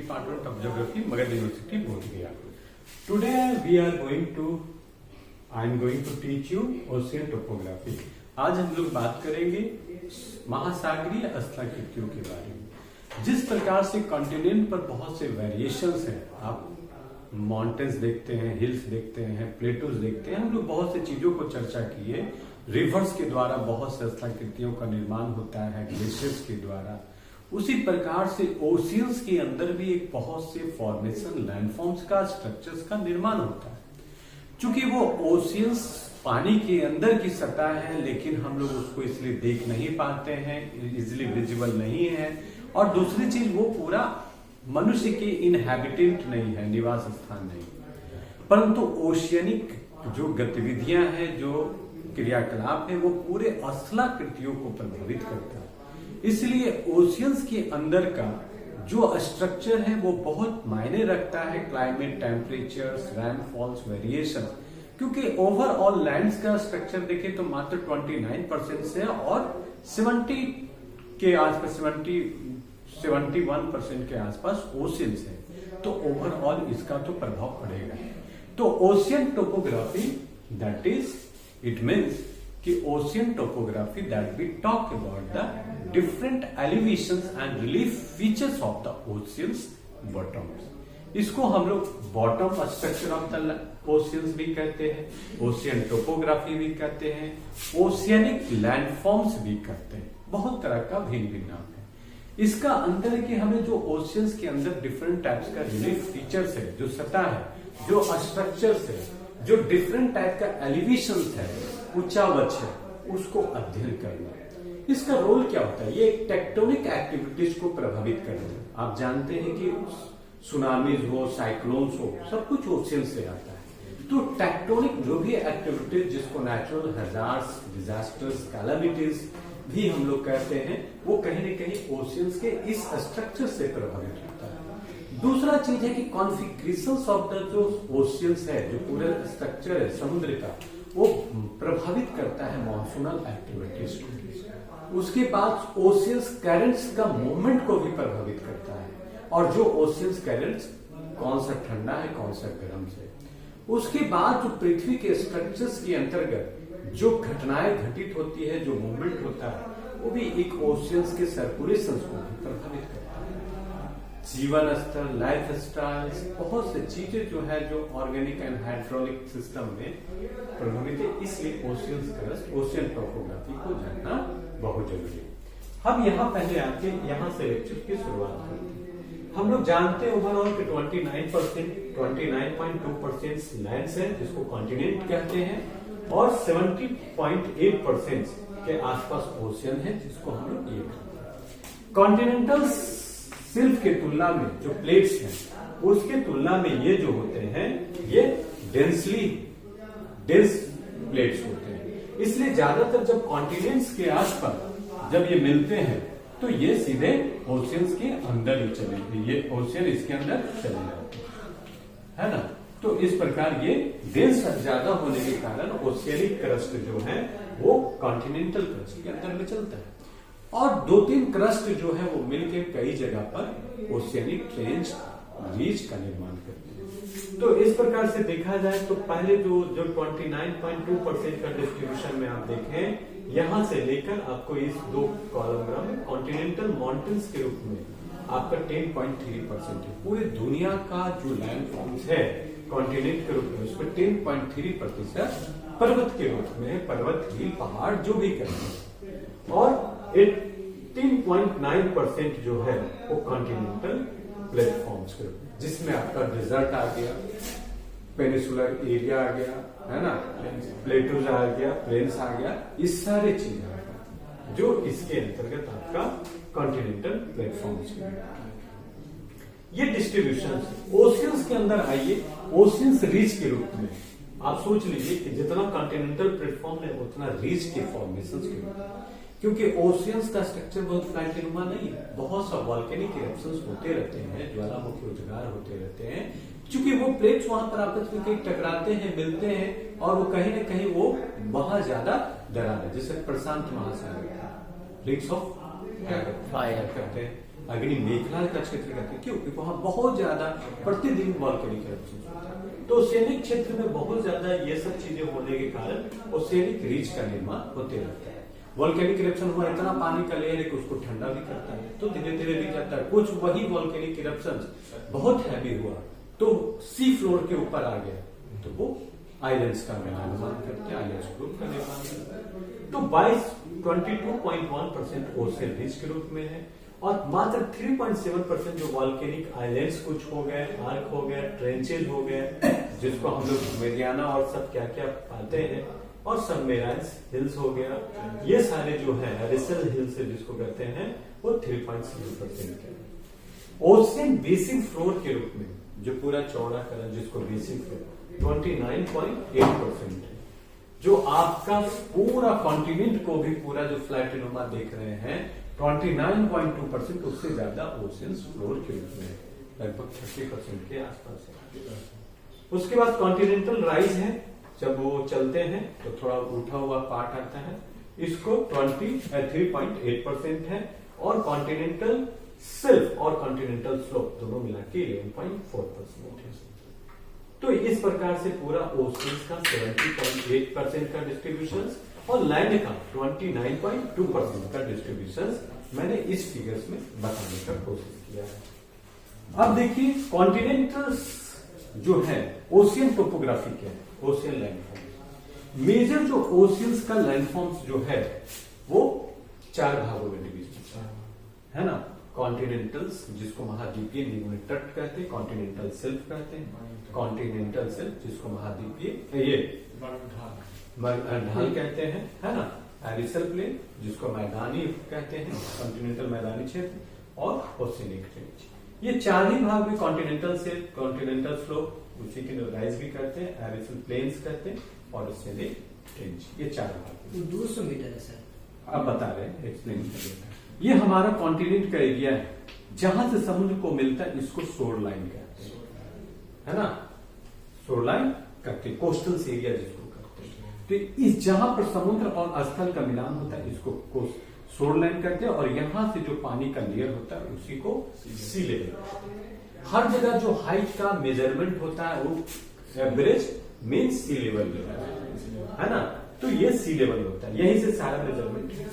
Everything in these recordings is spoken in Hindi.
Department of geography, Magadh university, Bodhgaya. Today I am going to teach you ocean topography. आज हम लोग बात करेंगे महासागरीय स्थलाकृतियों के बारे में। जिस प्रकार से कॉन्टिनेंट पर बहुत से वेरिएशंस हैं, आप माउंटेन्स देखते हैं, हिल्स देखते हैं, प्लेटोज देखते हैं, हम लोग बहुत से चीजों को चर्चा किए। रिवर्स के द्वारा बहुत से स्थलाकृतियों का निर्माण होता है, ग्लेशियर्स के द्वारा। उसी प्रकार से ओशियंस के अंदर भी एक बहुत से फॉर्मेशन, लैंडफॉर्म्स का, स्ट्रक्चर्स का निर्माण होता है। चूंकि वो ओशियंस पानी के अंदर की सतह है, लेकिन हम लोग उसको इसलिए देख नहीं पाते हैं, इजिली विजिबल नहीं है। और दूसरी चीज, वो पूरा मनुष्य के इनहैबिटेंट नहीं है, निवास स्थान नहीं। परंतु ओशियनिक जो गतिविधियां हैं, जो क्रियाकलाप है, वो पूरे स्थलाकृतियों को प्रभावित करता है। इसलिए ओशियंस के अंदर का जो स्ट्रक्चर है वो बहुत मायने रखता है। Climate, temperatures, rainfalls, variation. क्योंकि ओवरऑल लैंड्स का स्ट्रक्चर देखें तो मात्र 29% से और 70 के आसपास, 71% के आसपास ओशियंस है। तो ओवरऑल इसका तो प्रभाव पड़ेगा। तो ocean topography, that is, it means कि ocean topography that we talk about the different elevations and relief features of the oceans bottoms. इसको हम लोग bottom structure of the oceans भी कहते हैं, ओशियन टोपोग्राफी भी कहते हैं, ओशियनिक लैंडफॉर्म्स भी कहते हैं। बहुत तरह का भिन्न भिन्न नाम है। इसका अंतर है कि हमें जो ओशियंस के अंदर डिफरेंट टाइप्स का रिलीफ फीचर्स है, जो सतह है, जो स्ट्रक्चर्स है, जो डिफरेंट टाइप का एलिवेशन है, ऊंचावच है, उसको अध्ययन करना। इसका रोल क्या होता है? ये टेक्टोनिक एक्टिविटीज को प्रभावित करना है। आप जानते हैं कि सुनामीज हो, साइक्लोन्स हो, सब कुछ ओशियन से आता है। तो टेक्टोनिक जो भी एक्टिविटीज, जिसको नेचुरल हैजार्ड्स, डिजास्टर्स, कैलामिटीज भी हम लोग कहते हैं, वो कहीं न कहीं ओशियंस के इस स्ट्रक्चर से प्रभावित होता है। दूसरा चीज है कि कॉन्फिगरेशंस ऑफ द जो ओशियंस है, जो पूरा स्ट्रक्चर है समुद्र का, वो प्रभावित करता है मॉनसूनल एक्टिविटीज को। उसके बाद ओशियंस करंट्स का मूवमेंट को भी प्रभावित करता है। और जो ओशियंस करंट्स, कौन सा ठंडा है, कौन सा गर्म है। उसके बाद जो पृथ्वी के स्ट्रक्चर्स के अंतर्गत जो घटनाएं घटित होती है, जो मूवमेंट होता है, वो भी एक ओशियंस के सर्कुलेशन को भी प्रभावित करता है। जीवन स्तर, लाइफ स्टाइल्स, बहुत से चीजें जो है, जो ऑर्गेनिक एंड हाइड्रोलिक सिस्टम में प्रभावित है। इसलिए ओशियंस क्रस्ट, ओशियन टोपोग्राफी को जानना बहुत जरूरी है। हम यहाँ पहले आके यहाँ से लेक्चर की शुरुआत करते हैं। हम लोग जानते हैं ओवरऑल के 29.2% लैंड्स है, जिसको कॉन्टिनेंट कहते हैं, और 70.8% के आसपास ओशियन है, जिसको हम लोग ये कहते हैं। कॉन्टिनेंटल सिल्फ के तुलना में जो प्लेट्स हैं, उसके तुलना में ये जो होते हैं, ये डेंस प्लेट्स होते हैं। इसलिए ज्यादातर जब कॉन्टिनेंट्स के आसपास जब ये मिलते हैं, तो ये सीधे ओशियंस के अंदर ही चले, ये ओशियन इसके अंदर चले जाते है ना। तो इस प्रकार ये डेंस ज्यादा होने के कारण ओशियनिक क्रस्ट जो है वो कॉन्टिनेंटल क्रस्ट के अंदर में चलता है। और 2-3 क्रस्ट जो है वो मिलकर कई जगह पर ओशियनिक ट्रेंच, रीच का निर्माण करते हैं। तो इस प्रकार से देखा जाए तो पहले जो 29.2% का डिस्ट्रीब्यूशन में आप देखें, यहां से लेकर आपको इस 2 कॉलम में कॉन्टिनेंटल माउंटेन्स के रूप में आपका 10.3% है। पूरी दुनिया का जो लैंड फॉर्म्स है कॉन्टिनेंट के रूप में, उसमें 10.3% पर्वत के रूप में, पर्वत, हिल, पहाड़ जो भी करते हैं। और 18.9% जो है वो कॉन्टिनेंटल प्लेटफॉर्म्स के रूप में, जिसमें आपका डिजर्ट आ गया, पेनिसुलर एरिया आ गया, है ना, प्लेटूज आ गया, प्लेन्स आ गया, इस सारे चीज आ गया, जो इसके अंतर्गत आपका कॉन्टिनेंटल प्लेटफॉर्म्स के। ये डिस्ट्रीब्यूशन ओशियंस के अंदर आइए, ओशियंस रीच के रूप में आप सोच लीजिए कि जितना कॉन्टिनेंटल प्लेटफॉर्म है उतना रीच के फॉर्मेशन के रूप में। क्योंकि ओशियंस का स्ट्रक्चर बहुत फ्लैटनुमा नहीं है, बहुत सा वॉल्केनिक इरप्शंस होते रहते हैं, ज्वालामुखी उद्गार होते रहते हैं। चूंकि वो प्लेट्स वहां पर आपस में कहीं टकराते हैं, मिलते हैं, और वो कहीं न कहीं वो बहुत ज्यादा दरार है, जैसे प्रशांत महासागर, रिंग्स ऑफ फायर करते हैं, अग्नि मेखला का क्षेत्र कहते हैं, क्योंकि वहां बहुत ज्यादा प्रतिदिन वॉल्केनिक इरप्शन होता है। तो ओशियनिक क्षेत्र में बहुत ज्यादा ये सब चीजें होने के कारण ओशियनिक रीच का निर्माण होते रहता है। वॉल्केनिक इरप्शन हुआ, इतना पानी का लेयर है कि उसको ठंडा भी करता है, तो धीरे धीरे रिच जाता है। कुछ वही वॉल्केनिक इरप्शन बहुत हैवी हुआ तो सी फ्लोर के ऊपर आ गया, तो वो आइलैंड्स का निर्माण करते हैं, आइलैंड्स ग्रुप का निर्माण करते हैं। तो 22.1% ओशियन रिच के रूप में है, और मात्र 3.7% जो वॉल्केनिक आइलैंड्स कुछ हो गए, आर्क हो गए, ट्रेंचेज हो गए, जिसको हम लोग मेरियाना और सब क्या क्या पाते हैं, और सबमेराइन्स हिल्स हो गया, ये सारे जो है एरिसल हिल्स जिसको कहते हैं वो 3.7% है। ओशियन बेसिन फ्लोर के रूप में जो पूरा चौड़ा करा जिसको बेसिन फ्लोर 29.8% है। जो आपका पूरा कॉन्टिनेंट को भी पूरा जो फ्लैटिनुमा देख रहे हैं 29.2% उससे ज्यादा ओशियन फ्लोर के रूप में लगभग 30% के आसपास है। उसके बाद कॉन्टिनेंटल राइज है, जब वो चलते हैं तो थोड़ा उठा हुआ पार्ट आता है, इसको 3.8% है, और कॉन्टिनेंटल सेल्फ और कॉन्टिनेंटल स्लोप दोनों मिला के 11.4% है। तो इस प्रकार से पूरा ओशियन का 70.8% का डिस्ट्रीब्यूशन और लैंड का 29.2% का डिस्ट्रीब्यूशन मैंने इस फिगर्स में बताने का कोशिश किया है। अब देखिए कॉन्टिनेंटल जो है ओशियन टोपोग्राफी क्या है, ओशियन लैंडफॉर्म। मेजर जो ओशियंस का लैंडफॉर्म्स जो है वो 4 भागों में डिवीजन है ना। कॉन्टिनेंटल्स जिसको महाद्वीपीय निम्न तट कहते हैं, कॉन्टिनेंटल सेल्फ कहते हैं, कॉन्टिनेंटल सेल्फ जिसको महाद्वीपीय ये ढाल कहते हैं, है ना। एरिसल प्लेन जिसको मैदानी कहते हैं, कॉन्टिनेंटल मैदानी क्षेत्र, और ओशियनिक रेंज। ये 4 ही भाग में कॉन्टिनेंटल सेल्फ, कॉन्टिनेंटल स्लोप, उसी के राइज भी करते हैं, एरिसल प्लेन्स कहते हैं, और ओशियनिक रेंज, ये 4 भाग। 200 मीटर है सर, अब बता रहे हैं, एक्सप्लेन करेंगे। ये हमारा कॉन्टिनेंट का एरिया है, जहां से समुद्र को मिलता है इसको शोर लाइन कहते हैं, है ना। शोर लाइन कहते हैं, कोस्टल एरिया जिसको कहते हैं। तो इस जहां पर समुद्र और स्थल का मिलान होता है इसको शोर लाइन कहते हैं, और यहां से जो पानी का लेयर होता है उसी को सी लेवल। हर जगह जो हाइट का मेजरमेंट होता है वो एवरेज मीन सी लेवल है ना। तो ये सी लेवल होता है, यहीं से सारा मेजरमेंट है।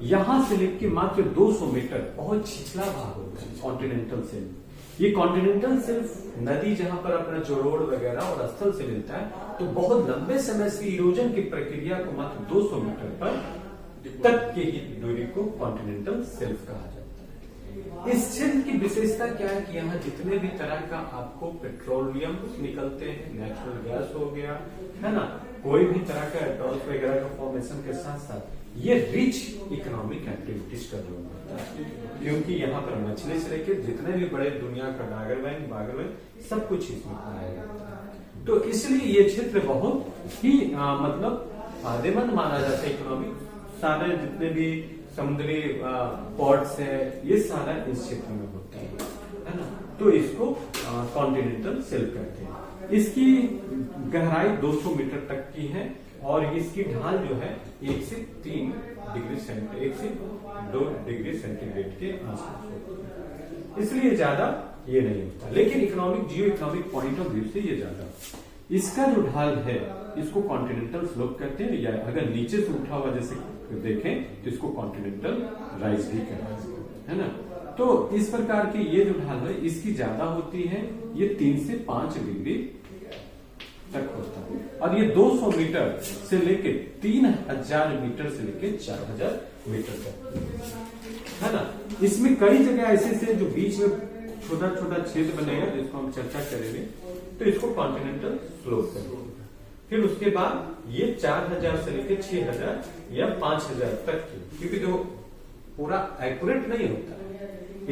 यहां से लेके मात्र 200 मीटर बहुत छिछला भाग होता है कॉन्टिनेंटल सेल्फ। ये कॉन्टिनेंटल सेल्फ नदी जहां पर अपना जोड़ोड़ वगैरह और स्थल से मिलता है, तो बहुत लंबे समय से इरोजन की प्रक्रिया को मात्र 200 मीटर पर तक के ही दूरी को कॉन्टिनेंटल सेल्फ कहा जाता है। इस क्षेत्र की विशेषता क्या है कि यहाँ जितने भी तरह का आपको पेट्रोलियम निकलते हैं, नेचुरल गैस हो गया, है ना, कोई भी तरह का एटॉल्स वगैरह का फॉर्मेशन के साथ साथ ये रिच इकोनॉमिक एक्टिविटीज का जोन होता है, क्योंकि यहाँ पर मछली से लेकर जितने भी बड़े दुनिया का बागर बैंक सब कुछ इसमें पाया जाता है। तो इसलिए ये क्षेत्र बहुत ही मतलब फायदेमंद माना जाता है इकोनॉमिक। सारे जितने भी समुद्री पोर्ट्स है ये सारा इस क्षेत्र में होता है ना। तो इसको कॉन्टिनेंटल सेल्फ कहते हैं। इसकी गहराई 200 मीटर तक की है, और इसकी ढाल जो है 1 से 3 डिग्री सेंटीग्रेड, 1 से 2 डिग्री सेंटीग्रेड के आसपास होती है, इसलिए ज्यादा ये नहीं होता। लेकिन economic Jio economic point of view से ये ज्यादा। इसका जो ढाल है इसको कॉन्टिनेंटल स्लोप कहते हैं, या अगर नीचे से उठा हुआ जैसे देखें तो इसको कॉन्टिनेंटल राइज भी कहते हैं, है ना। तो इस प्रकार की ये जो ढाल है इसकी ज्यादा होती है, ये 3 से 5 डिग्री तक होता है, और ये 200 मीटर से लेके 3000 मीटर से लेके 4000 मीटर तक, है ना। इसमें कई जगह ऐसे से जो बीच में छोटा छोटा छेद बनेगा जिसको हम चर्चा करेंगे, तो इसको कॉन्टिनेंटल स्लोप करेंगे। फिर उसके बाद ये 4000 से लेके 6000 या 5000 तक की, क्योंकि जो पूरा एक्यूरेट नहीं होता,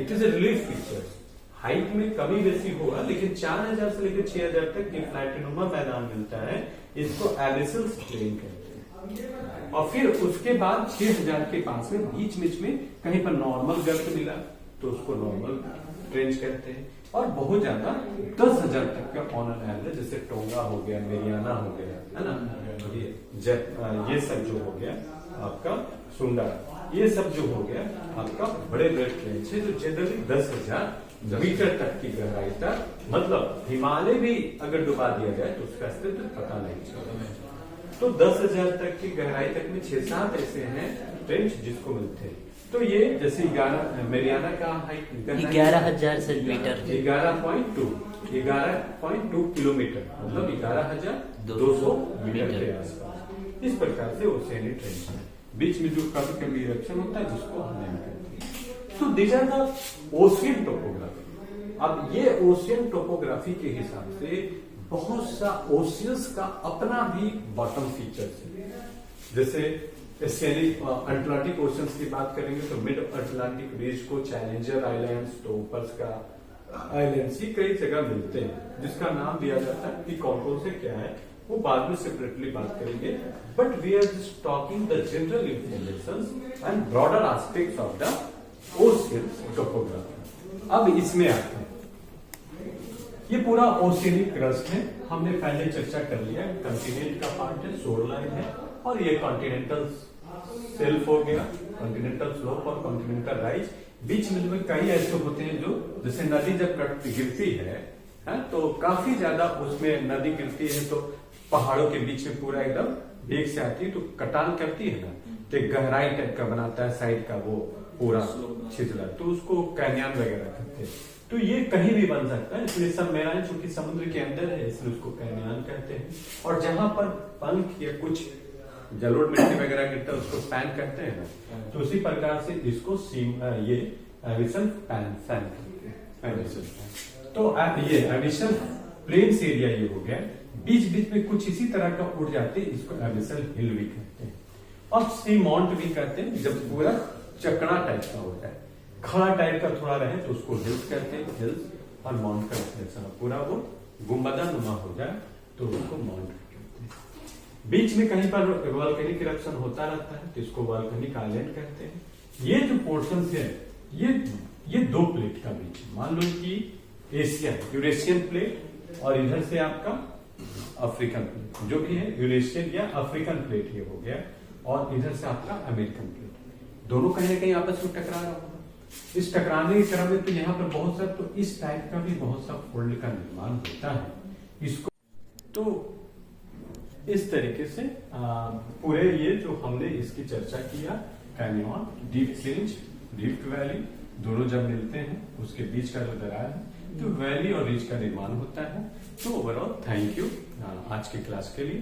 it is a relief features, height में कमी बेसी होगा, लेकिन 4000 से लेकर 6000 तक की फ्लैटिनुमा मैदान मिलता है, इसको एरिसल प्लेन कहते हैं। और फिर उसके बाद 6000 के पास में बीच में कहीं पर नॉर्मल गर्त मिला तो उसको नॉर्मल रेंज कहते हैं, और बहुत ज्यादा 10,000 तक का ऑन एन एवरेज, जैसे टोंगा हो गया, मेरियाना हो गया, है ना, ये सब जो हो गया आपका सुंडा ये सब जो हो गया आपका बड़े बड़े ट्रेंच है जो जनरली 10,000 मीटर तक की गहराई तक, मतलब हिमालय भी अगर डुबा दिया जाए तो उसका अस्तित्व पता नहीं चलता। तो 10,000 तक की गहराई तक में 6-7 ऐसे हैं ट्रेंच जिसको मिलते हैं। तो ये जैसे 11 मेरियाना का हाइट 11,000 सेंटीमीटर, 11.2 किलोमीटर, मतलब 11,200 मीटर के आसपास। इस प्रकार से ओशियनिक ट्रेंच है। बीच में जो कभी कभी इरप्शन होता है जिसको हम नहीं कहते हैं। तो this are the ocean topography. अब ये ओशियन टोपोग्राफी के हिसाब से बहुत सा ओशियंस का अपना भी बॉटम फीचर्स है। जैसे अटलांटिक ओशियंस की बात करेंगे तो मिड अटलांटिक रीज को चैलेंजर आइलैंड्स, टोपर्स का आइलैंड्स ही कई जगह मिलते हैं जिसका नाम दिया जाता है कि कौन कौन से क्या है, वो बाद में सेपरेटली बात करेंगे। But we are just talking the general information and broader aspects of the ocean topography. अब इसमें आते हैं, ये पूरा ओशियनिक क्रस्ट है, हमने पहले चर्चा कर लिया। कंटिनेंट का पार्ट है, शोर लाइन है, और ये कॉन्टिनेंटल सेल्फ हो गया, कॉन्टिनेंटल स्लोप और कॉन्टिनेंटल राइज। बीच में कई ऐसे होते हैं जो जैसे नदी जब गिरती है तो काफी ज्यादा उसमें नदी गिरती है तो पहाड़ों के बीच में पूरा एकदम वेग से आती है तो कटान करती है ना, तो एक गहराई टाइप का बनाता है साइड का वो पूरा छिद्र, तो उसको कैन्यन वगैरह कहते हैं। तो ये कहीं भी बन सकता है, इसलिए सब मेराइन चूंकि समुद्र के अंदर है इसलिए उसको कैन्यन कहते हैं। और जहां पर पंख या कुछ जलोढ़ मिट्टी वगैरह गिरता है उसको पैन कहते हैं ना, तो उसी प्रकार से इसको ये एविसन पैन कहते हैं। तो ये एविसन प्लेन्स एरिया ये हो गया, बीच बीच में कुछ इसी तरह का उड़ जाते हैं, इसको एविसन हिल भी कहते हैं। और सी माउंट भी कहते हैं जब पूरा चकड़ा टाइप का होता है, खड़ा टाइप का थोड़ा रहे तो उसको हिल्स कहते हैं। हिल्स और माउंट का पूरा वो गुंबदा नुमा हो जाए तो उसको माउंट कहते हैं। बीच में कहीं पर वॉल्केनिक इरप्शन होता रहता है तो इसको वॉल्केनिक आइलैंड कहते हैं। ये जो पोर्शन है ये दो प्लेट का बीच, मान लो कि एशिया यूरेशियन प्लेट और इधर से आपका अफ्रीकन प्लेट, जो कि है यूरेशियन या अफ्रीकन प्लेट ये हो गया, और इधर से आपका अमेरिकन प्लेट, दोनों कहीं ना कहीं आपस में टकरा रहा होगा। इस टकराने के क्रम में तो यहाँ पर बहुत सा, तो इस टाइप का भी बहुत सा फोल्ड का निर्माण होता है। इसको तो इस तरीके से पूरे ये जो हमने इसकी चर्चा किया, canyon, deep plains, rift valley दोनों जब मिलते हैं उसके बीच का जो दरार है तो वैली और रिज का निर्माण होता है। तो ओवरऑल थैंक यू आज की क्लास के लिए।